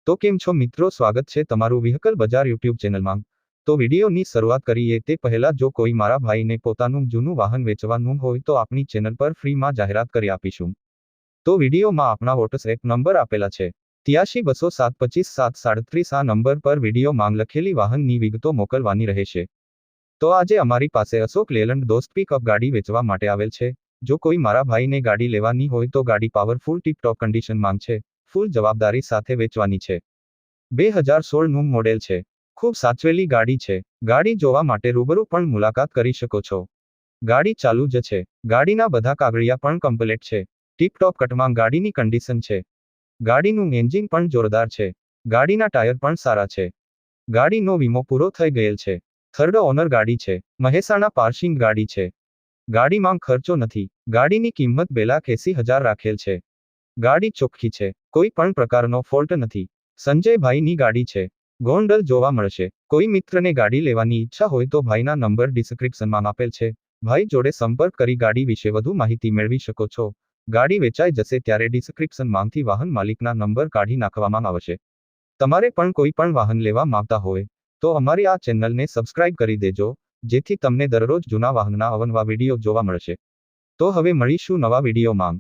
તો કેમ છો મિત્રો, સ્વાગત છે તમારું વ્હીકલ બજાર યુટ્યુબ ચેનલમાં। તો વિડીયોની શરૂઆત કરીએ તે પહેલા જો કોઈ મારા ભાઈને પોતાનું જૂનું વાહન વેચવાનું હોય તો આપણી ચેનલ પર ફ્રીમાં જાહેરાત કરી આપીશું। તો વિડીયોમાં આપણા વોટ્સએપ નંબર આપેલા છે 8320725737 આ નંબર પર વિડીયો માંગ લખેલી વાહનની વિગતો મોકલવાની રહેશે। તો આજે અમારી પાસે અશોક લેલન્ડ દોસ્ત પિકઅપ ગાડી વેચવા માટે આવેલ છે। જો કોઈ મારા ભાઈને ગાડી લેવાની હોય તો ગાડી પાવરફુલ ટીપટોપ કન્ડિશનમાં છે, ફૂલ જવાબદારી સાથે વેચવાની છે। 2016 નું મોડેલ છે, ખૂબ સાચવેલી ગાડી છે। ગાડી જોવા માટે રૂબરૂ પણ મુલાકાત કરી શકો છો। ગાડી ચાલુ જ છે, ગાડીના બધા કાગળિયા પણ કમ્પ્લીટ છે, ટીપટોપ કટમાં ગાડીની કન્ડિશન છે। ગાડીનું એન્જિન પણ જોરદાર છે, ગાડીના ટાયર પણ સારા છે। ગાડીનો વીમો પૂરો થઈ ગયેલ છે, થર્ડ ઓનર ગાડી છે, મહેસાણા પાર્સિંગ ગાડી છે। ગાડીમાં ખર્ચો નથી, ગાડીની કિંમત 2,80,000 રાખેલ છે। ગાડી ચોખ્ખી છે, કોઈ પણ પ્રકારનો ફોલ્ટ નથી। સંજયભાઈની ગાડી છે, ગોંડલ જોવા મળશે। કોઈ મિત્રને ગાડી લેવાની ઈચ્છા હોય તો ભાઈના નંબર ડિસ્ક્રિપ્શનમાં આપેલ છે, ભાઈ જોડે સંપર્ક કરી ગાડી વિશે વધુ માહિતી મેળવી શકો છો। ગાડી વેચાઈ જશે ત્યારે ડિસ્ક્રિપ્શનમાંથી વાહન માલિકના નંબર કાઢી નાખવામાં આવશે। તમારે પણ કોઈ પણ વાહન લેવા માંગતા હોય તો અમારી આ ચેનલને સબસ્ક્રાઇબ કરી દેજો, જેથી તમને દરરોજ જૂના વાહનના અવનવા વિડીયો જોવા મળશે। તો હવે મળીશું નવા વિડીયોમાં।